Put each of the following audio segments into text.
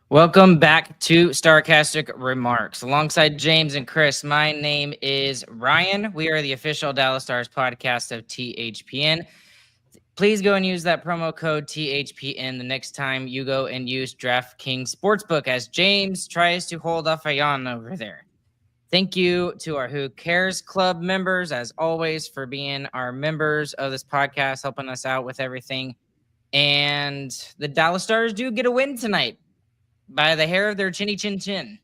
Welcome back to Starcastic Remarks. Alongside James and Chris, my name is Ryan. We are the official Dallas Stars podcast of THPN. Please go and use that promo code THPN the next time you go and use DraftKings Sportsbook as James tries to hold off a yawn over there. Thank you to our Who Cares Club members, as always, for being our members of this podcast, helping us out with everything. And the Dallas Stars do get a win tonight by the hair of their chinny chin chin.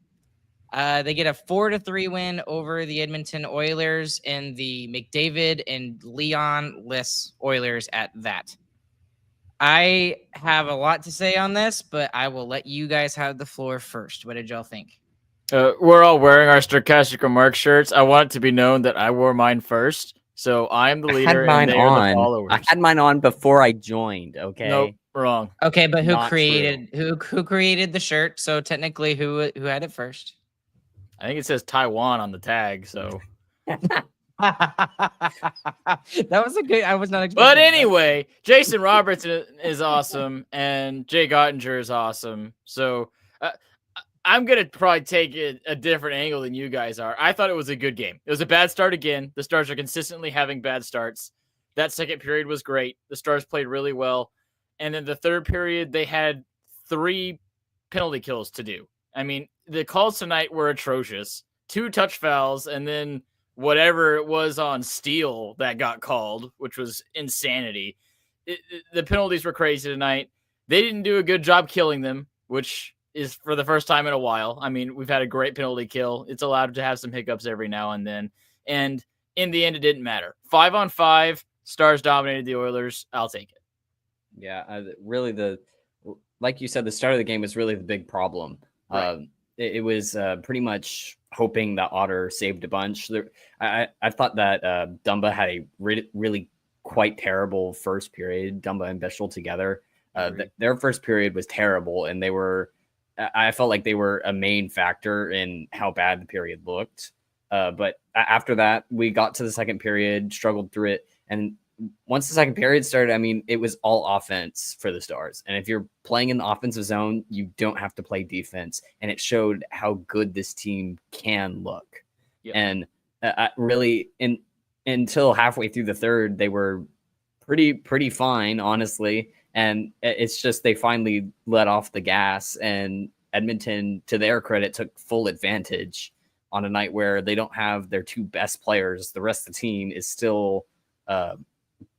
They get a 4-3 win over the Edmonton Oilers and the McDavid and Leon-less Oilers at that. I have a lot to say on this, but I will let you guys have the floor first. What did y'all think? We're all wearing our Starcastic Remarks shirts. I want it to be known that I wore mine first, so I'm the leader and they are the followers. I had mine on before I joined. Okay. Nope, wrong. Okay, but who Not created the shirt? So technically, who had it first? I think it says Taiwan on the tag. So, That was a good. I was not expecting. but that. anyway, Jason Robertson is awesome, and Jake Oettinger is awesome. So, I'm gonna probably take a different angle than you guys are. I thought it was a good game. It was a bad start again. The Stars are consistently having bad starts. That second period was great. The Stars played really well. And then the third period, they had 3 penalty kills to do. I mean, the calls tonight were atrocious. 2 touch fouls, and then whatever it was on Steele that got called, which was insanity. The penalties were crazy tonight. They didn't do a good job killing them, which is for the first time in a while. I mean, we've had a great penalty kill. It's allowed to have some hiccups every now and then. And in the end, it didn't matter. 5-on-5, Stars dominated the Oilers. I'll take it. Yeah, really, like you said, the start of the game was really the big problem. Right. It was pretty much hoping that Otter saved a bunch. I thought that Dumba had a really quite terrible first period. Dumba and Bischel together. Their first period was terrible, and I felt like they were a main factor in how bad the period looked. But after that, we got to the second period, struggled through it. And once the second period started, I mean, it was all offense for the Stars. And if you're playing in the offensive zone, you don't have to play defense. And it showed how good this team can look. Yep. And really, until halfway through the third, they were pretty fine, honestly. And it's just they finally let off the gas, and Edmonton, to their credit, took full advantage on a night where they don't have their 2 best players. The rest of the team is still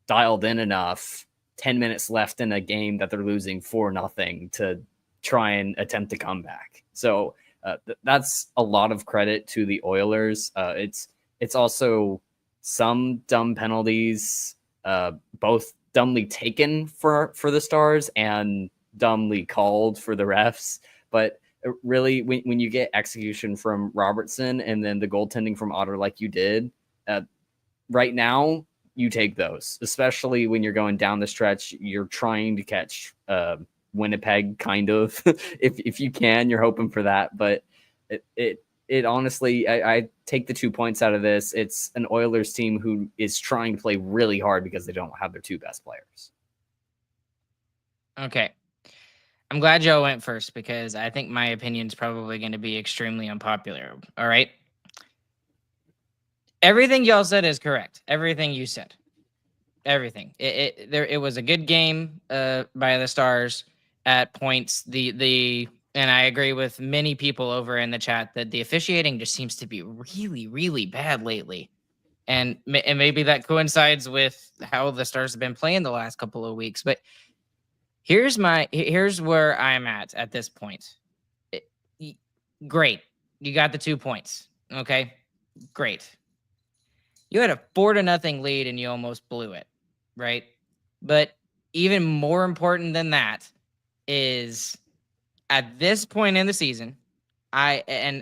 dialed in enough. 10 minutes left in a game that they're losing 4-0 to try and attempt to come back. So that's a lot of credit to the Oilers. It's also some dumb penalties, both dumbly taken for the Stars and dumbly called for the refs. But really, when you get execution from Robertson and then the goaltending from Otter like you did, right now, you take those, especially when you're going down the stretch. You're trying to catch Winnipeg, kind of. if you can, you're hoping for that. But it honestly, I take the 2 points out of this. It's an Oilers team who is trying to play really hard because they don't have their 2 best players. Okay. I'm glad Joe went first because I think my opinion is probably going to be extremely unpopular. All right. Everything y'all said is correct. Everything you said. Everything. It was a good game by the Stars at points. And I agree with many people over in the chat that the officiating just seems to be really, really bad lately. And maybe that coincides with how the Stars have been playing the last couple of weeks. But here's where I'm at this point. Great. You got the 2 points. Okay. Great. You had a 4-0 lead and you almost blew it. Right. But even more important than that is, at this point in the season, you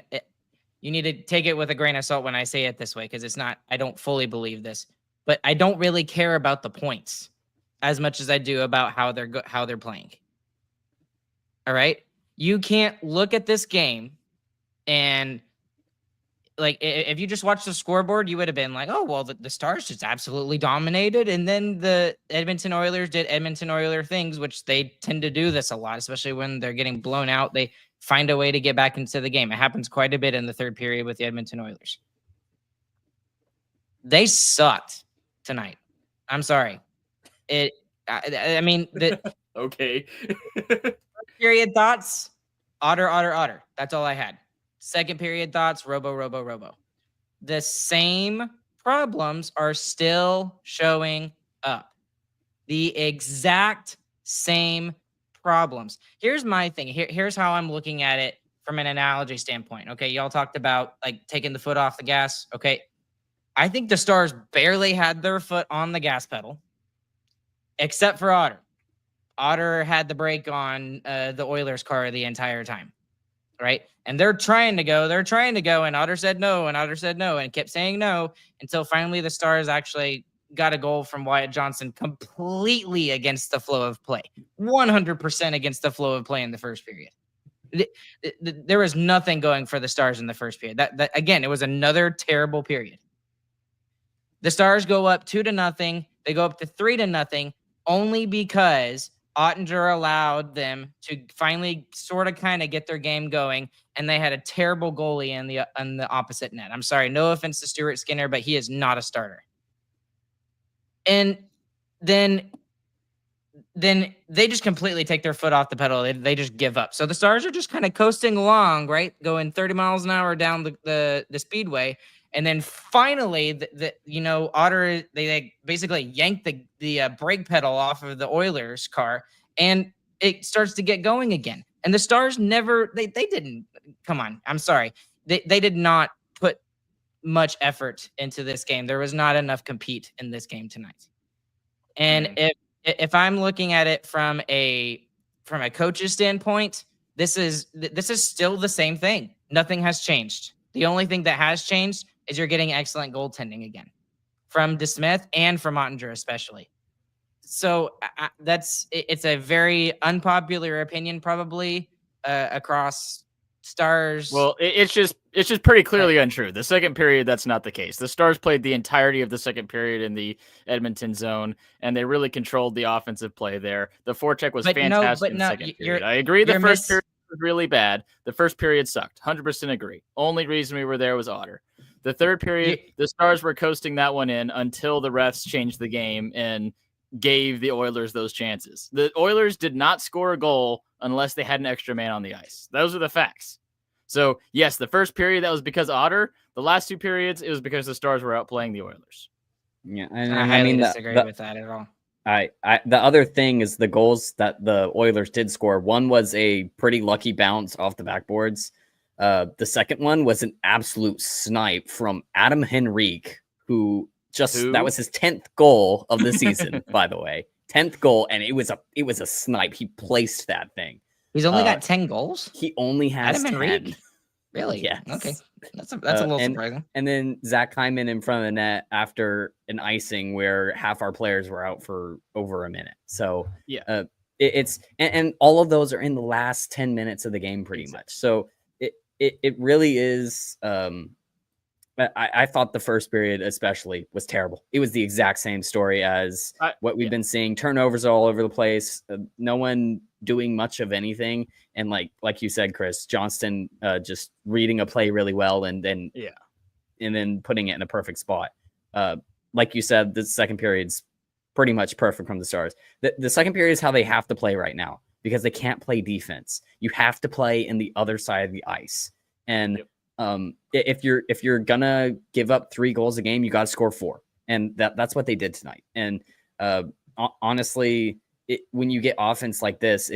need to take it with a grain of salt when I say it this way, because it's not, I don't fully believe this, but I don't really care about the points as much as I do about how they're playing. All right. You can't look at this game and if you just watched the scoreboard, you would have been like, oh, well, the Stars just absolutely dominated. And then the Edmonton Oilers did Edmonton Oiler things, which they tend to do this a lot, especially when they're getting blown out. They find a way to get back into the game. It happens quite a bit in the third period with the Edmonton Oilers. They sucked tonight. I'm sorry. I mean, Okay. period thoughts, Otter. That's all I had. Second period thoughts, Robo. The same problems are still showing up. The exact same problems. Here's my thing. Here's how I'm looking at it from an analogy standpoint. Okay, y'all talked about like taking the foot off the gas. Okay, I think the Stars barely had their foot on the gas pedal, except for Otter. Otter had the brake on the Oilers car the entire time, right? And they're trying to go, and Otter said no, and kept saying no until finally the Stars actually got a goal from Wyatt Johnston completely against the flow of play, 100% against the flow of play in the first period. There was nothing going for the Stars in the first period. That again, it was another terrible period. The Stars go up 2-0. They go up to 3-0 only because Oettinger allowed them to finally sort of kind of get their game going, and they had a terrible goalie in the opposite net. I'm sorry, no offense to Stuart Skinner, but he is not a starter. And then they just completely take their foot off the pedal. They just give up. So the Stars are just kind of coasting along, right, going 30 miles an hour down the speedway. And then finally, Otter, they basically yanked the brake pedal off of the Oilers car, and it starts to get going again. And the Stars they didn't, come on, I'm sorry. They did not put much effort into this game. There was not enough compete in this game tonight. And if I'm looking at it from a coach's standpoint, this is still the same thing. Nothing has changed. The only thing that has changed is you're getting excellent goaltending again from DeSmith and from Oettinger especially. So it's a very unpopular opinion probably across Stars. Well, it's just pretty clearly untrue. The second period, that's not the case. The Stars played the entirety of the second period in the Edmonton zone, and they really controlled the offensive play there. The forecheck was fantastic in the second period. I agree the first period was really bad. The first period sucked. 100% agree. Only reason we were there was Otter. The third period, the Stars were coasting that one in until the refs changed the game and gave the Oilers those chances. The Oilers did not score a goal unless they had an extra man on the ice. Those are the facts. So, yes, the first period, that was because of Otter. The last two periods, it was because the Stars were outplaying the Oilers. Yeah, I highly disagree with that at all. The other thing is the goals that the Oilers did score. One was a pretty lucky bounce off the backboards. The second one was an absolute snipe from Adam Henrique, that was his 10th goal of the season, by the way. 10th goal, and it was a snipe. He placed that thing. He's only got 10 goals? He only has Adam 10. Henrique? Really? Yes. Okay. That's a little surprising. And then Zach Hyman in front of the net after an icing where half our players were out for over a minute. So yeah, it's all of those are in the last 10 minutes of the game pretty much. So it really is. I thought the first period especially was terrible. It was the exact same story as what we've been seeing. Turnovers all over the place. No one doing much of anything. And like you said, Chris, Johnston just reading a play really well and then putting it in a perfect spot. Like you said, the second period's pretty much perfect from the Stars. The second period is how they have to play right now because they can't play defense. You have to play in the other side of the ice. And if you're gonna give up 3 goals a game, you got to score 4, and that's what they did tonight. And honestly, when you get offense like this,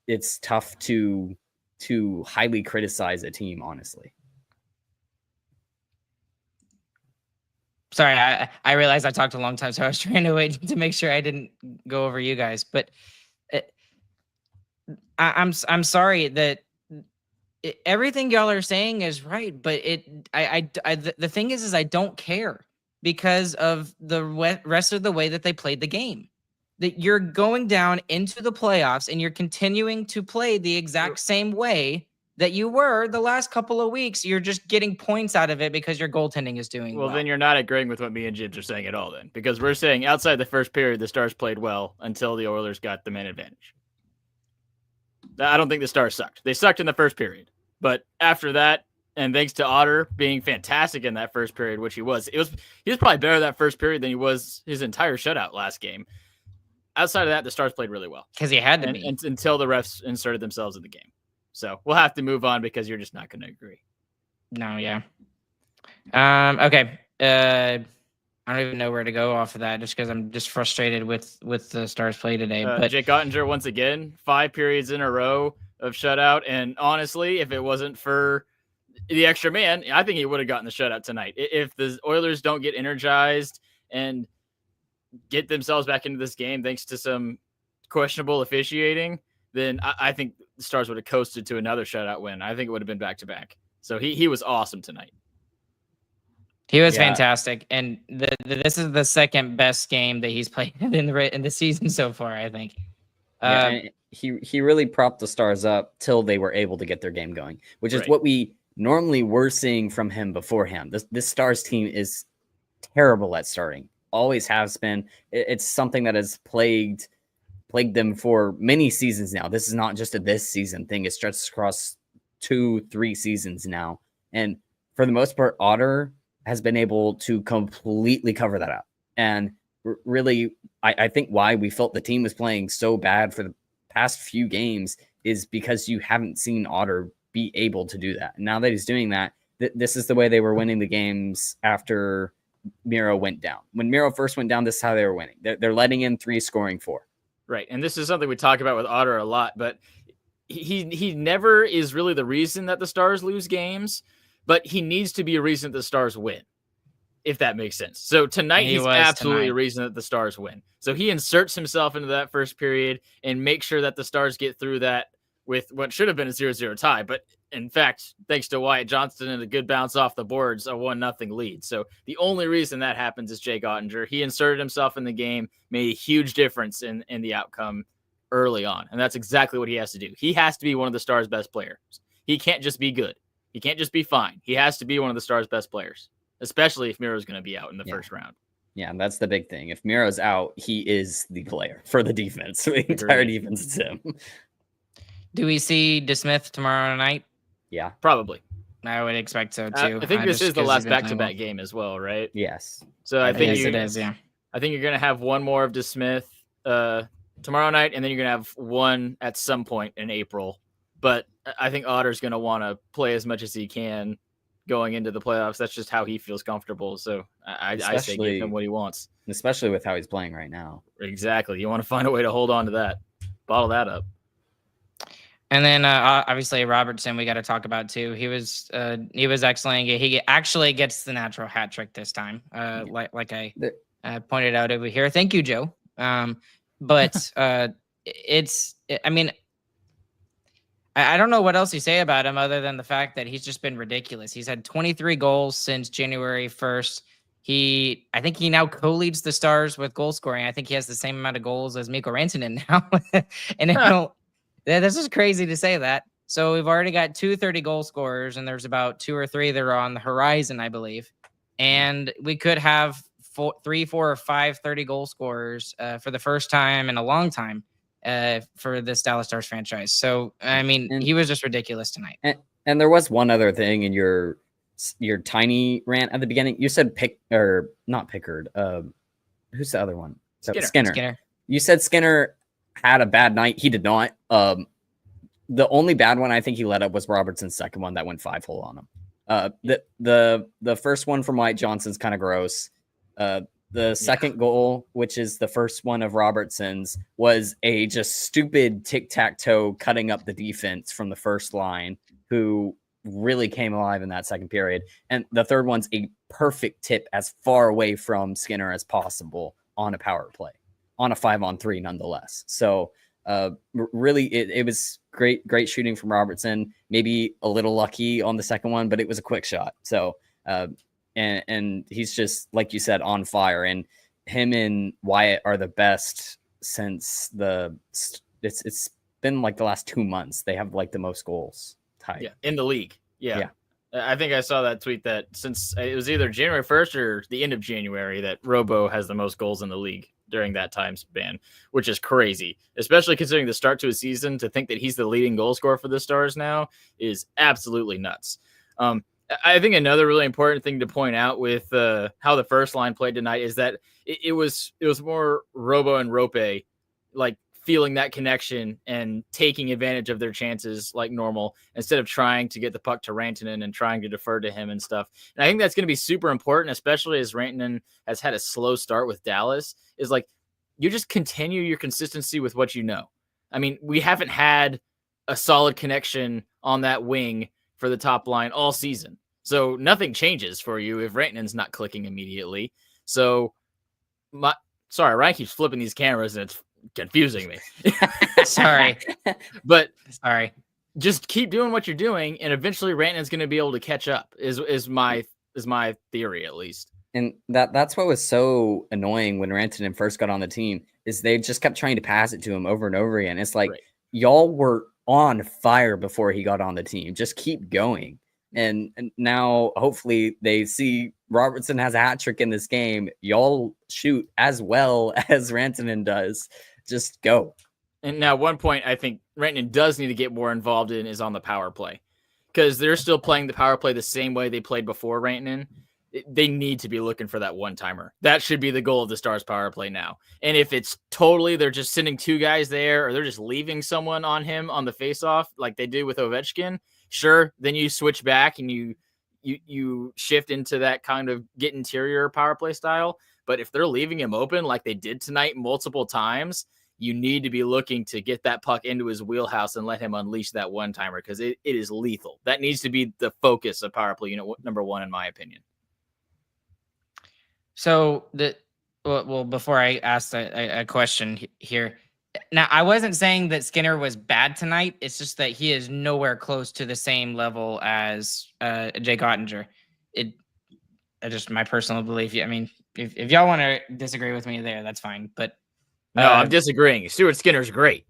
it's tough to highly criticize a team. Honestly, sorry, I realized I talked a long time, so I was trying to wait to make sure I didn't go over you guys. But I'm sorry that. Everything y'all are saying is right, but the thing is I don't care because of the rest of the way that they played the game. That you're going down into the playoffs and you're continuing to play the exact same way that you were the last couple of weeks. You're just getting points out of it because your goaltending is doing well. Well, then you're not agreeing with what me and Jibs are saying at all then, because we're saying outside the first period, the Stars played well until the Oilers got the man advantage. I don't think the Stars sucked. They sucked in the first period, but after that, and thanks to Otter being fantastic in that first period, which he was probably better that first period than he was his entire shutout last game. Outside of that, the Stars played really well. Because he had to be. Until the refs inserted themselves in the game. So we'll have to move on because you're just not going to agree. No, yeah. Okay. I don't even know where to go off of that just because I'm just frustrated with the Stars play today. But Jake Oettinger, once again, 5 periods in a row of shutout. And honestly, if it wasn't for the extra man, I think he would have gotten the shutout tonight. If the Oilers don't get energized and get themselves back into this game thanks to some questionable officiating, then I think the Stars would have coasted to another shutout win. I think it would have been back-to-back. So he was awesome tonight. He was fantastic, and this is the second best game that he's played in the season so far, I think. He really propped the Stars up till they were able to get their game going, which is what we normally were seeing from him beforehand. This Stars team is terrible at starting, always has been. It's something that has plagued them for many seasons now. This is not just a this season thing. It stretches across 2-3 seasons now, and for the most part, Otter has been able to completely cover that up. And really, I think why we felt the team was playing so bad for the past few games is because you haven't seen Otter be able to do that. And now that he's doing that, this is the way they were winning the games after Miro went down. When Miro first went down, this is how they were winning. They're letting in 3, scoring 4. Right. And this is something we talk about with Otter a lot, but he never is really the reason that the Stars lose games, but he needs to be a reason that the Stars win, if that makes sense. So tonight, he's absolutely a reason that the Stars win. So he inserts himself into that first period and makes sure that the Stars get through that with what should have been a 0-0 tie. But in fact, thanks to Wyatt Johnston and a good bounce off the boards, a 1-0 lead. So the only reason that happens is Jake Oettinger. He inserted himself in the game, made a huge difference in the outcome early on. And that's exactly what he has to do. He has to be one of the Stars' best players. He can't just be good. He can't just be fine. He has to be one of the Stars' best players, especially if Miro's going to be out in the first round. Yeah, that's the big thing. If Miro's out, he is the player for the defense. The entire defense is him. Do we see DeSmith tomorrow night? Yeah, probably. I would expect so too. I think this is the last back-to-back game as well, right? Yes. So I think it is. Yeah. I think you're going to have one more of DeSmith tomorrow night, and then you're going to have one at some point in April. But I think Otter's going to want to play as much as he can going into the playoffs. That's just how he feels comfortable. So I say give him what he wants. Especially with how he's playing right now. Exactly. You want to find a way to hold on to that. Bottle that up. And then obviously Robertson, we got to talk about too. He was excellent. He actually gets the natural hat trick this time, like I pointed out over here. Thank you, Joe. But I mean, I don't know what else you say about him other than the fact that he's just been ridiculous. He's had 23 goals since January 1st. I think he now co-leads the Stars with goal scoring. I think he has the same amount of goals as Mikko Rantanen now. And this is crazy to say that. So we've already got 2 30-goal scorers, and there's about 2 or 3 that are on the horizon, I believe. And we could have 3, 4, or 5 30-goal scorers for the first time in a long time for this Dallas Stars franchise. So, I mean, he was just ridiculous tonight. And there was one other thing in your tiny rant at the beginning. You said not Pickard. Who's the other one? Skinner. You said Skinner had a bad night. He did not. The only bad one I think he let up was Robertson's second one that went 5-hole on him. The first one from Wyatt Johnston's kind of gross. The second goal, which is the first one of Robertson's, was a just stupid tic-tac-toe cutting up the defense from the first line, who really came alive in that second period. And the third one's a perfect tip as far away from Skinner as possible on a power play, on a 5-on-3 nonetheless. So really, it was great shooting from Robertson. Maybe a little lucky on the second one, but it was a quick shot. So and he's just, like you said, on fire. And him and Wyatt are the best since it's been like the last 2 months. They have like the most goals high. Yeah, in the league. Yeah. Yeah. I think I saw that tweet that since it was either January 1st or the end of January that Robo has the most goals in the league during that time span, which is crazy, especially considering the start to a season. To think that he's the leading goal scorer for the Stars now is absolutely nuts. I think another really important thing to point out with how the first line played tonight is that it was more Robo and Rope, like feeling that connection and taking advantage of their chances like normal instead of trying to get the puck to Rantanen and trying to defer to him and stuff. And I think that's going to be super important, especially as Rantanen has had a slow start with Dallas, is like you just continue your consistency with what you know. I mean, we haven't had a solid connection on that wing for the top line all season. So nothing changes for you if Rantanen's not clicking immediately. So Ryan keeps flipping these cameras and it's confusing me. Sorry. But Sorry. Just keep doing what you're doing, and eventually Rantanen's going to be able to catch up. Is my theory, at least. And that's what was so annoying when Rantanen first got on the team is they just kept trying to pass it to him over and over again. It's like y'all were on fire before he got on the team. Just keep going. And now hopefully they see Robertson has a hat trick in this game. Y'all shoot as well as Rantanen does. Just go. And now one point I think Rantanen does need to get more involved in is on the power play, because they're still playing the power play the same way they played before Rantanen. They need to be looking for that one-timer. That should be the goal of the Stars power play now. And if it's totally they're just sending two guys there or they're just leaving someone on him on the faceoff like they did with Ovechkin, sure, then you switch back and you shift into that kind of get interior power play style. But if they're leaving him open like they did tonight multiple times, you need to be looking to get that puck into his wheelhouse and let him unleash that one-timer, because it is lethal. That needs to be the focus of power play unit number one, in my opinion. So before I ask a question here, now I wasn't saying that Skinner was bad tonight. It's just that he is nowhere close to the same level as Jake Oettinger. Just my personal belief. I mean, if y'all want to disagree with me there, that's fine. But no, I'm disagreeing. Stuart Skinner's great.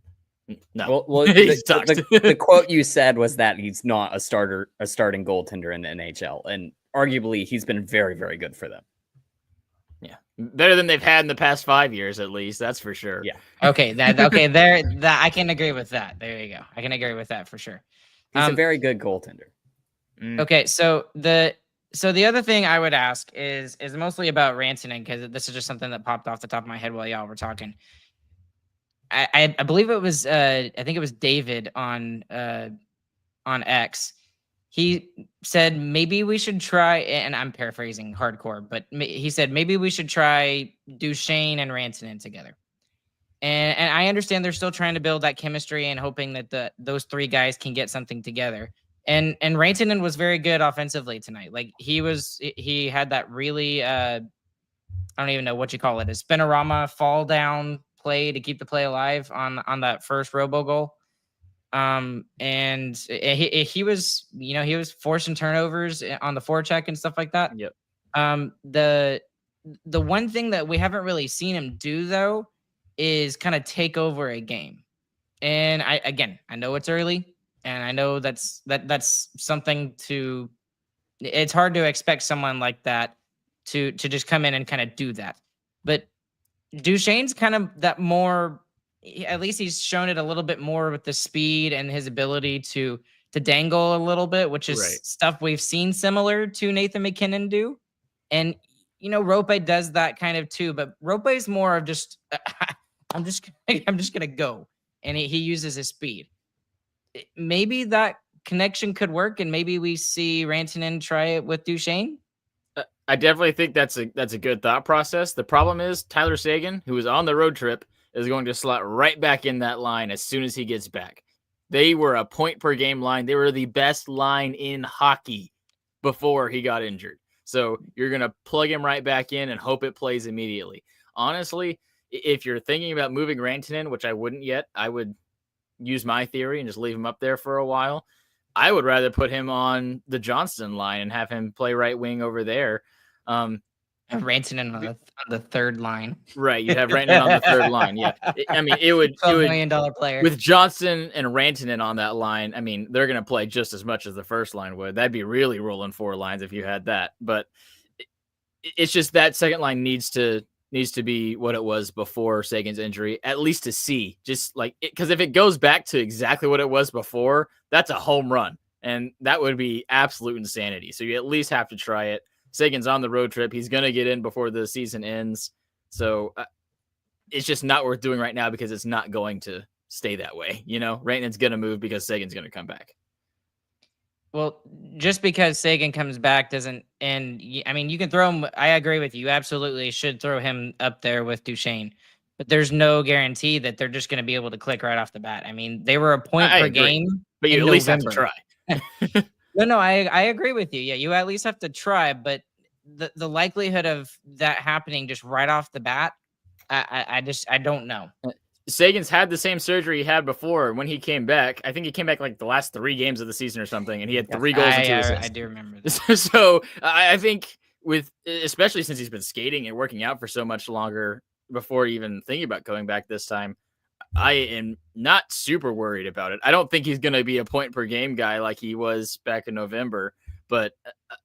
No, well the quote you said was that he's not a starting goaltender in the NHL, and arguably he's been very, very good for them. Yeah, better than they've had in the past 5 years, at least. That's for sure. Yeah. Okay. That I can agree with that. There you go. I can agree with that for sure. He's a very good goaltender. Okay. So the other thing I would ask is mostly about Rantanen, because this is just something that popped off the top of my head while y'all were talking. I believe it was I think it was David on X. He said maybe we should try, and I'm paraphrasing hardcore, but he said maybe we should try Duchesne and Rantanen together. And I understand they're still trying to build that chemistry and hoping that those 3 guys can get something together. And Rantanen was very good offensively tonight. Like he had that really I don't even know what you call it, a spinorama fall down play to keep the play alive on that first Robo goal. And he was, he was forcing turnovers on the forecheck and stuff like that. Yep. The one thing that we haven't really seen him do though is kind of take over a game. And I know it's early, and I know that's something it's hard to expect someone like that to just come in and kind of do that. But Duchesne's kind of that more, at least he's shown it a little bit more with the speed and his ability to dangle a little bit, which is stuff we've seen similar to Nathan McKinnon do. And, Rope does that kind of too, but Rope is more of just, I'm just going to go. And he uses his speed. Maybe that connection could work, and maybe we see Rantanen try it with Duchesne. I definitely think that's a good thought process. The problem is Tyler Seguin, who is on the road trip, is going to slot right back in that line as soon as he gets back. They were a point per game line. They were the best line in hockey before he got injured. So you're going to plug him right back in and hope it plays immediately. Honestly, if you're thinking about moving Rantanen, which I wouldn't yet, I would use my theory and just leave him up there for a while. I would rather put him on the Johnston line and have him play right wing over there. Rantanen on the third line. Right, you have Rantanen on the third line. Yeah, I mean, it would $12 million player with Johnston and Rantanen on that line. I mean, they're going to play just as much as the first line would. That'd be really rolling 4 lines if you had that. But it's just that second line needs to be what it was before Sagan's injury, at least to see. Just like because if it goes back to exactly what it was before, that's a home run, and that would be absolute insanity. So you at least have to try it. Sagan's on the road trip. He's going to get in before the season ends. So it's just not worth doing right now because it's not going to stay that way. Rantanen's going to move because Sagan's going to come back. Well, just because Sagan comes back doesn't, and I mean, you can throw him. I agree with you. You absolutely should throw him up there with Duchesne, but there's no guarantee that they're just going to be able to click right off the bat. I mean, they were a point per game, but you at least have to try. No, I agree with you. Yeah, you at least have to try, but the likelihood of that happening just right off the bat, I don't know. Sagan's had the same surgery he had before when he came back. I think he came back like the last 3 games of the season or something, and he had 3 goals and 2 assists. I do remember that. So I think especially since he's been skating and working out for so much longer before even thinking about going back this time, I am not super worried about it. I don't think he's going to be a point per game guy like he was back in November, but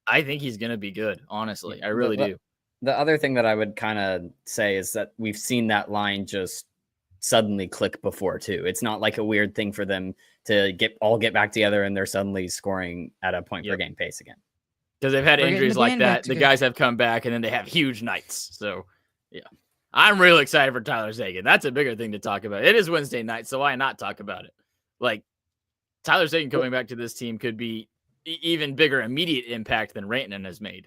I think he's going to be good. Honestly, I really do. The other thing that I would kind of say is that we've seen that line just suddenly click before too. It's not like a weird thing for them to get back together and they're suddenly scoring at a point per game pace again. Because they've had injuries like that. The guys have come back and then they have huge nights. So yeah, I'm really excited for Tyler Seguin. That's a bigger thing to talk about. It is Wednesday night, so why not talk about it? Like Tyler Seguin coming back to this team could be even bigger immediate impact than Rantanen has made.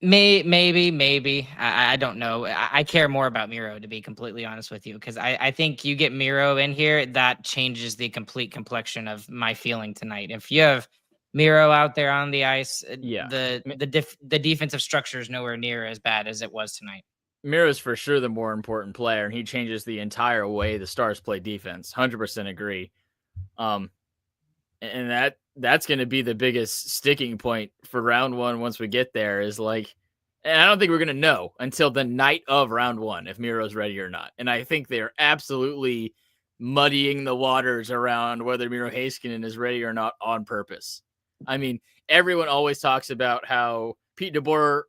Maybe. I don't know. I care more about Miro, to be completely honest with you, because I think you get Miro in here, that changes the complete complexion of my feeling tonight. If you have Miro out there on the ice, the defensive structure is nowhere near as bad as it was tonight. Miro's for sure the more important player, and he changes the entire way the Stars play defense. 100% agree. And that's going to be the biggest sticking point for round 1 once we get there is like, and I don't think we're going to know until the night of round 1 if Miro's ready or not. And I think they're absolutely muddying the waters around whether Miro Hakanen is ready or not on purpose. I mean, everyone always talks about how Pete DeBoer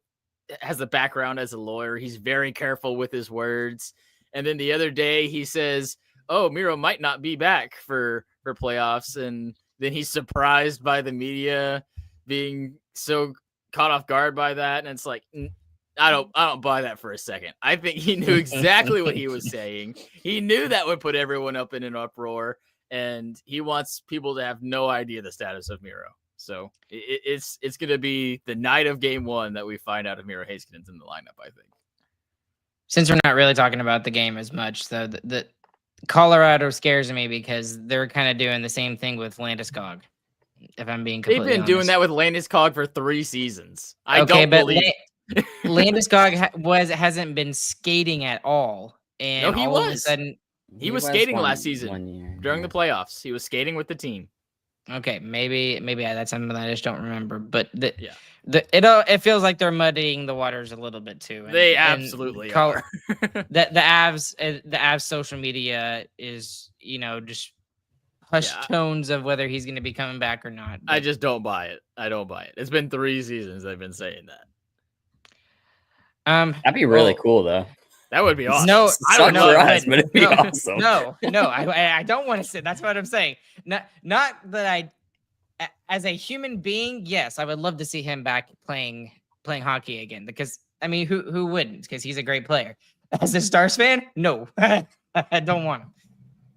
has a background as a lawyer. He's very careful with his words. And then the other day he says, oh, Miro might not be back for playoffs. And then he's surprised by the media being so caught off guard by that. And it's like, I don't buy that for a second. I think he knew exactly what he was saying. He knew that would put everyone up in an uproar, and he wants people to have no idea the status of Miro. So it's going to be the night of game 1 that we find out if Miro Hakanen's in the lineup, I think. Since we're not really talking about the game as much, though, the Colorado scares me because they're kind of doing the same thing with Landeskog. If I'm being completely honest. They've been doing that with Landeskog for 3 seasons. Landeskog hasn't been skating at all. And no, he all was. Of a sudden, he was skating last season during the playoffs. He was skating with the team. Okay, maybe that's something I just don't remember. But it feels like they're muddying the waters a little bit too. They absolutely are. the Avs social media is just hush tones of whether he's going to be coming back or not. But I just don't buy it. It's been 3 seasons they've been saying that. That'd be really cool though. That would be awesome. No, I don't know, but it'd be awesome. No, I don't want to say. That's what I'm saying. Not that as a human being, yes, I would love to see him back playing hockey again. Because I mean, who wouldn't? Because he's a great player. As a Stars fan, no, I don't want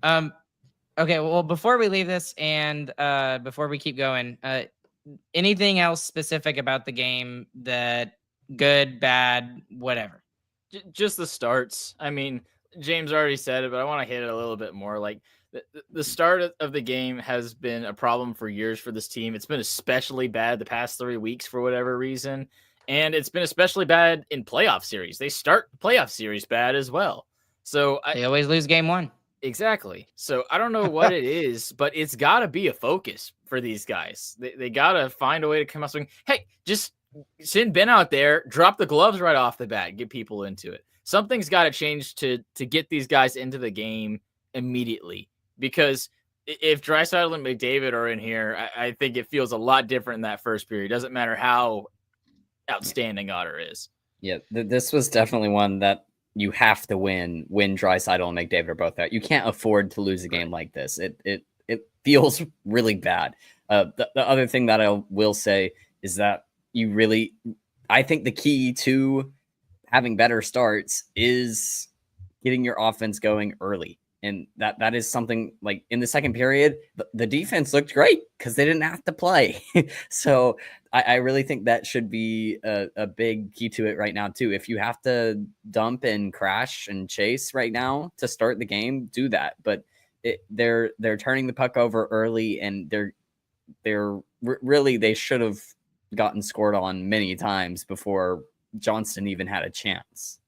him. Okay, well, before we leave this and before we keep going, anything else specific about the game that good, bad, whatever? Just the starts. I mean, James already said it, but I want to hit it a little bit more. Like the start of the game has been a problem for years for this team. It's been especially bad the past 3 weeks for whatever reason. And it's been especially bad in playoff series. They start playoff series bad as well. So they always lose game 1. Exactly. So I don't know what it is, but it's got to be a focus for these guys. They got to find a way to come out swinging. Hey, just Send Ben out there, drop the gloves right off the bat, get people into it. Something's got to change to get these guys into the game immediately, because if Draisaitl and McDavid are in here, I think it feels a lot different in that first period. Doesn't matter how outstanding Otter is. Yeah, this was definitely one that you have to win when Draisaitl and McDavid are both out. You can't afford to lose a game like this. It feels really bad. The other thing that I will say is that I think the key to having better starts is getting your offense going early. And that is something like in the second period, the defense looked great because they didn't have to play. So I really think that should be a big key to it right now too. If you have to dump and crash and chase right now to start the game, do that. But they're turning the puck over early, and they should have gotten scored on many times before Johnston even had a chance.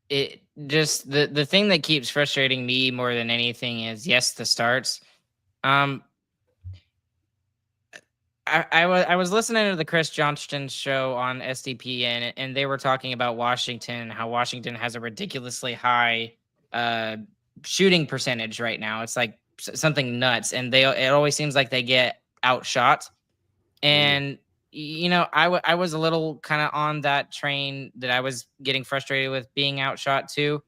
It just the thing that keeps frustrating me more than anything is, yes, the starts. I was listening to the Chris Johnston show on SDP, and they were talking about Washington, how Washington has a ridiculously high shooting percentage right now. It's like something nuts, and it always seems like they get outshot. And I was a little kind of on that train, that I was getting frustrated with being outshot too.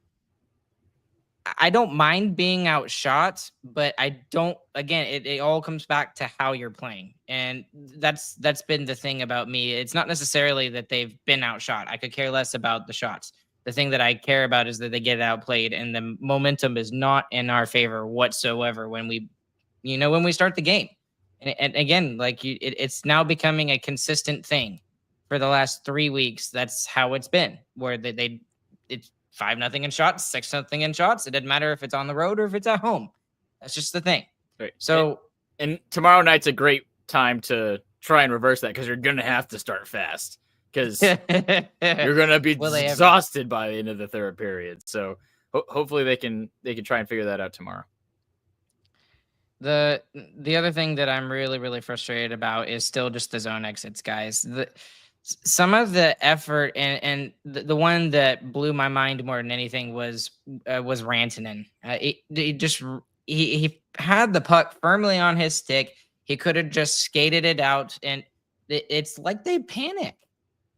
I don't mind being outshot, but I don't. Again, it all comes back to how you're playing, and that's been the thing about me. It's not necessarily that they've been outshot. I could care less about the shots. The thing that I care about is that they get outplayed, and the momentum is not in our favor whatsoever when we start the game. And again, like it's now becoming a consistent thing for the last 3 weeks. That's how it's been, where it's 5-0 in shots, 6-0 in shots. It doesn't matter if it's on the road or if it's at home. That's just the thing. Right. So, and tomorrow night's a great time to try and reverse that, because you're going to have to start fast, because you're going to be exhausted by the end of the third period. So hopefully they can try and figure that out tomorrow. The other thing that I'm really, really frustrated about is still just the zone exits, guys. Some of the effort and the one that blew my mind more than anything was Rantanen. He had the puck firmly on his stick. He could have just skated it out, and it's like they panic.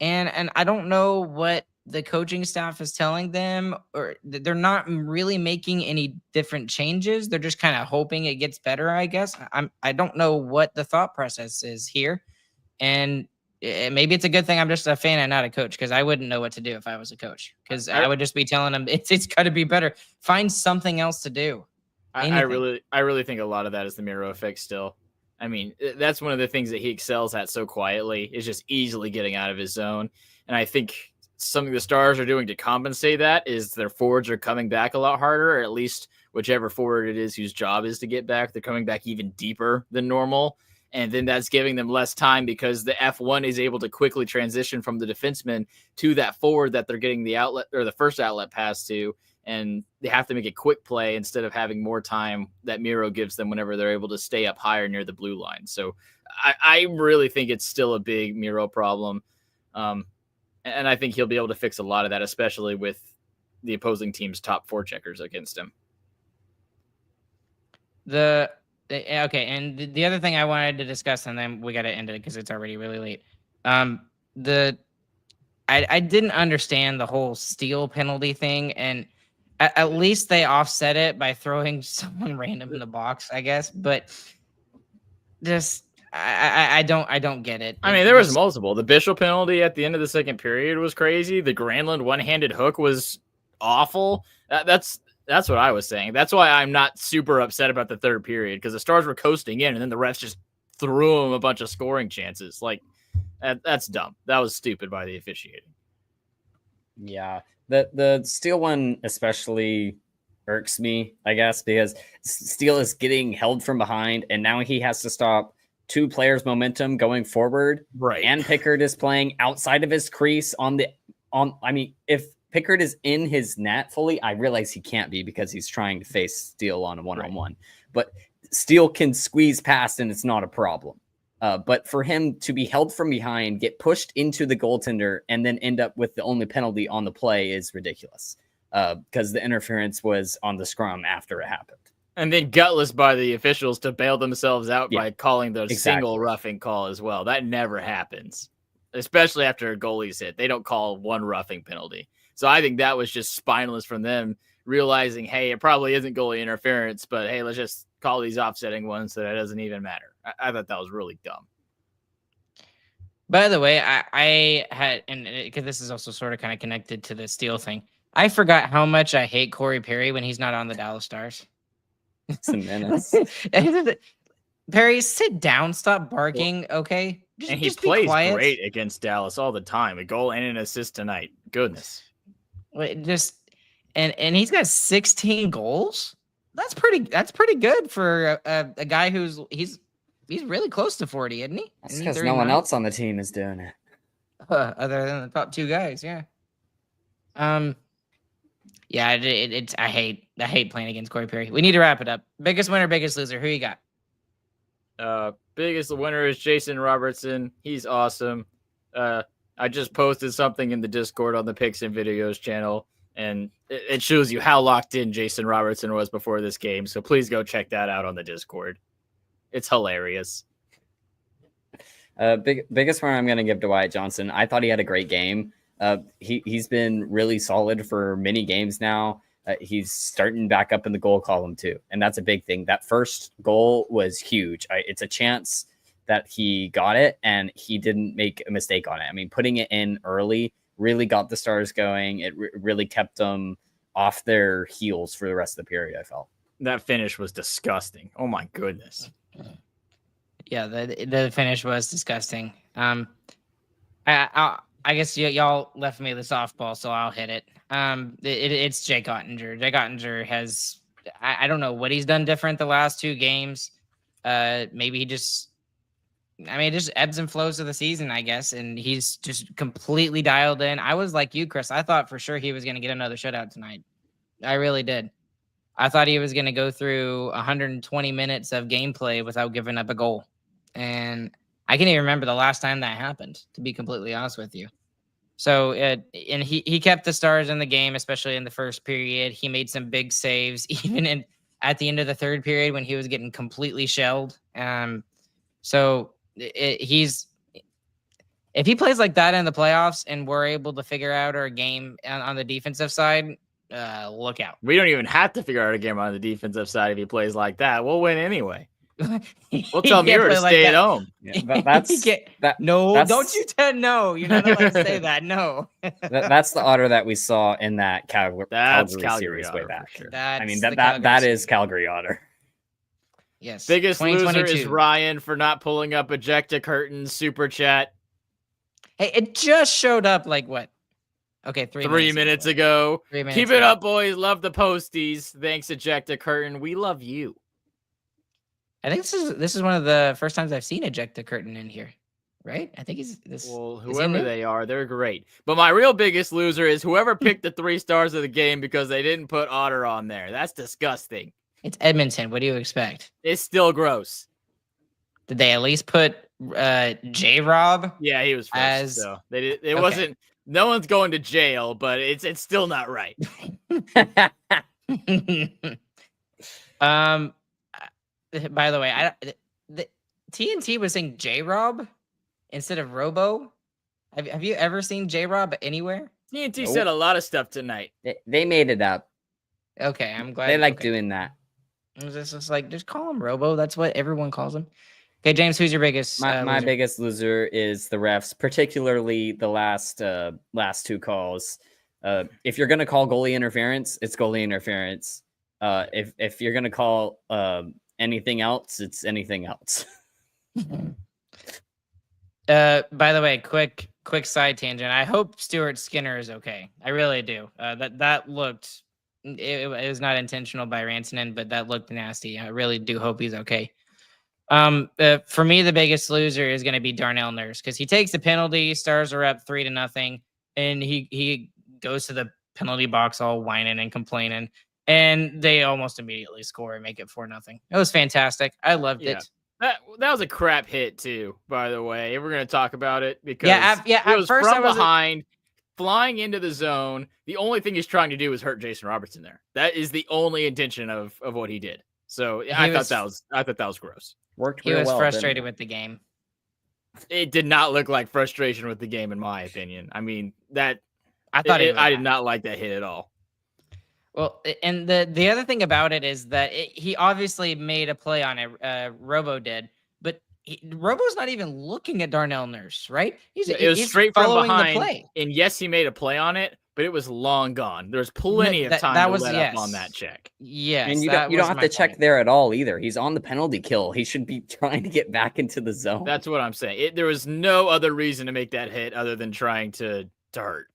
And I don't know what the coaching staff is telling them, or they're not really making any different changes. They're just kind of hoping it gets better, I guess. I don't know what the thought process is here. And maybe it's a good thing I'm just a fan and not a coach, because I wouldn't know what to do if I was a coach, because I would just be telling them it's got to be better. Find something else to do. I really think a lot of that is the Miro effect still. I mean, that's one of the things that he excels at so quietly, is just easily getting out of his zone. And I think something the Stars are doing to compensate that is their forwards are coming back a lot harder, or at least whichever forward it is whose job is to get back, they're coming back even deeper than normal. And then that's giving them less time, because the F1 is able to quickly transition from the defenseman to that forward that they're getting the outlet or the first outlet pass to. And they have to make a quick play instead of having more time that Miro gives them whenever they're able to stay up higher near the blue line. So I really think it's still a big Miro problem. And I think he'll be able to fix a lot of that, especially with the opposing team's top forecheckers against him. Okay, and the other thing I wanted to discuss, and then we got to end it because it's already really late. I didn't understand the whole steal penalty thing, and at least they offset it by throwing someone random in the box, I guess. But just I don't get it. I mean, there was multiple. The Bishop penalty at the end of the second period was crazy. The Granlund one-handed hook was awful. That's what I was saying. That's why I'm not super upset about the third period, because the Stars were coasting in, and then the refs just threw them a bunch of scoring chances. Like, that's dumb. That was stupid by the officiating. Yeah, the Steele one especially irks me, I guess, because Steele is getting held from behind, and now he has to stop two players' momentum going forward. Right. And Pickard is playing outside of his crease I mean, if Pickard is in his net fully, I realize he can't be because he's trying to face Steele on a one-on-one. Right. But Steele can squeeze past, and it's not a problem. But for him to be held from behind, get pushed into the goaltender, and then end up with the only penalty on the play is ridiculous. Because the interference was on the scrum after it happened. And then gutless by the officials to bail themselves out by calling the single roughing call as well. That never happens, especially after a goalie's hit. They don't call one roughing penalty. So I think that was just spineless from them, realizing, hey, it probably isn't goalie interference, but hey, let's just call these offsetting ones so that it doesn't even matter. I thought that was really dumb. By the way, I had, and because this is also sort of kind of connected to the Steele thing, I forgot how much I hate Corey Perry when he's not on the Dallas Stars. It's a menace. Perry, sit down. Stop barking. Okay. And he plays great against Dallas all the time. A goal and an assist tonight. Goodness. And he's got 16 goals. That's pretty good for a guy he's really close to 40, isn't he? That's because no one else on the team is doing it. Other than the top two guys, yeah. Yeah, I hate playing against Corey Perry. We need to wrap it up. Biggest winner, biggest loser. Who you got? Biggest winner is Jason Robertson. He's awesome. I just posted something in the Discord on the Picks and Videos channel, and it shows you how locked in Jason Robertson was before this game. So please go check that out on the Discord. It's hilarious. Biggest one I'm going to give to Wyatt Johnston. I thought he had a great game. He's been really solid for many games now. He's starting back up in the goal column too, and that's a big thing. That first goal was huge. It's a chance that he got it, and he didn't make a mistake on it. I mean, putting it in early really got the Stars going. It really kept them off their heels for the rest of the period, I felt. That finish was disgusting. Oh my goodness. Yeah, the finish was disgusting. I guess y'all left me the softball, so I'll hit it. It's Jake Oettinger. Jake Oettinger has, I don't know what he's done different the last two games. Maybe he just ebbs and flows of the season, I guess, and he's just completely dialed in. I was like you, Chris. I thought for sure he was going to get another shutout tonight. I really did. I thought he was going to go through 120 minutes of gameplay without giving up a goal. And I can't even remember the last time that happened, to be completely honest with you. So, and he kept the Stars in the game, especially in the first period. He made some big saves, even at the end of the third period when he was getting completely shelled. So if he plays like that in the playoffs and we're able to figure out our game on the defensive side, look out. We don't even have to figure out a game on the defensive side if he plays like that. We'll win anyway. We'll tell Miro to stay at home. Yeah, but don't you tell no. You're not allowed to say that. No. That's the Otter that we saw in that Calgary series Otter way back. Sure. I mean that is Calgary Otter. Yes. Biggest loser is Ryan for not pulling up ejecta curtains super chat. Hey, it just showed up like what? Okay, 3 minutes ago. Keep it up, boys. Love the posties. Thanks, ejecta curtain. We love you. I think this is one of the first times I've seen ejecta curtain in here, right? I think whoever they are, they're great. But my real biggest loser is whoever picked the 3 stars of the game because they didn't put Otter on there. That's disgusting. It's Edmonton. What do you expect? It's still gross. Did they at least put J-Rob? Yeah, he was first. So it wasn't. No one's going to jail, but it's still not right. By the way, the TNT was saying J-Rob instead of Robo. Have you ever seen J-Rob anywhere? TNT said a lot of stuff tonight. They made it up. Okay, I'm glad. They like doing that. Just call him Robo. That's what everyone calls him. Okay, James, who's your biggest? My biggest loser is the refs, particularly the last 2 calls. If you're gonna call goalie interference, it's goalie interference. If you're gonna call anything else, it's anything else. By the way, quick side tangent. I hope Stuart Skinner is okay. I really do. That looked. It was not intentional by Rantanen, but that looked nasty. I really do hope he's okay. For me, the biggest loser is going to be Darnell Nurse because he takes the penalty. Stars are up 3-0, and he goes to the penalty box all whining and complaining, and they almost immediately score and make it 4-0. It was fantastic. I loved it. That was a crap hit too, by the way. We're gonna talk about it because Yeah, it was at first from behind, flying into the zone. The only thing he's trying to do is hurt Jason Robertson there. That is the only intention of what he did. So I thought that was gross. Worked. He was frustrated with the game. It did not look like frustration with the game, in my opinion. I mean, I did not like that hit at all. Well, and the other thing about it is that he obviously made a play on it. Robo did, but Robo's not even looking at Darnell Nurse, right? It was straight from behind. The play. And yes, he made a play on it, but it was long gone. There's plenty of time to let up on that check. Yes, and you don't have to check there at all either. He's on the penalty kill. He should be trying to get back into the zone. That's what I'm saying. There was no other reason to make that hit other than trying to hurt.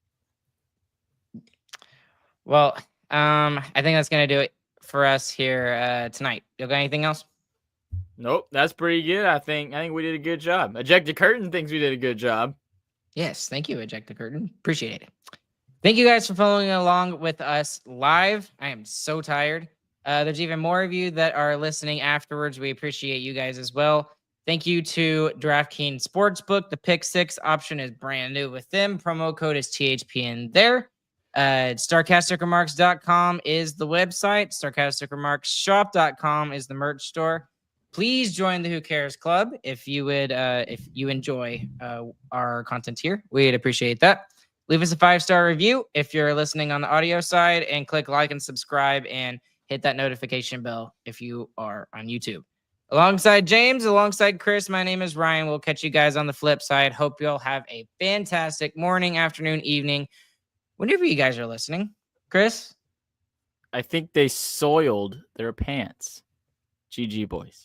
Well, I think that's gonna do it for us here tonight. You got anything else? Nope, that's pretty good. I think we did a good job. Eject the Curtain thinks we did a good job. Yes, thank you, Eject the Curtain. Appreciate it. Thank you guys for following along with us live. I am so tired. There's even more of you that are listening afterwards. We appreciate you guys as well. Thank you to DraftKings Sportsbook. The Pick 6 option is brand new with them. Promo code is THPN there. Starcasticremarks.com is the website. Starcasticremarksshop.com is the merch store. Please join the Who Cares Club if you would, if you enjoy our content here. We'd appreciate that. Leave us a 5-star review if you're listening on the audio side, and click like and subscribe and hit that notification bell if you are on YouTube. Alongside James, alongside Chris, my name is Ryan. We'll catch you guys on the flip side. Hope you all have a fantastic morning, afternoon, evening, whenever you guys are listening. Chris? I think they soiled their pants. GG, boys.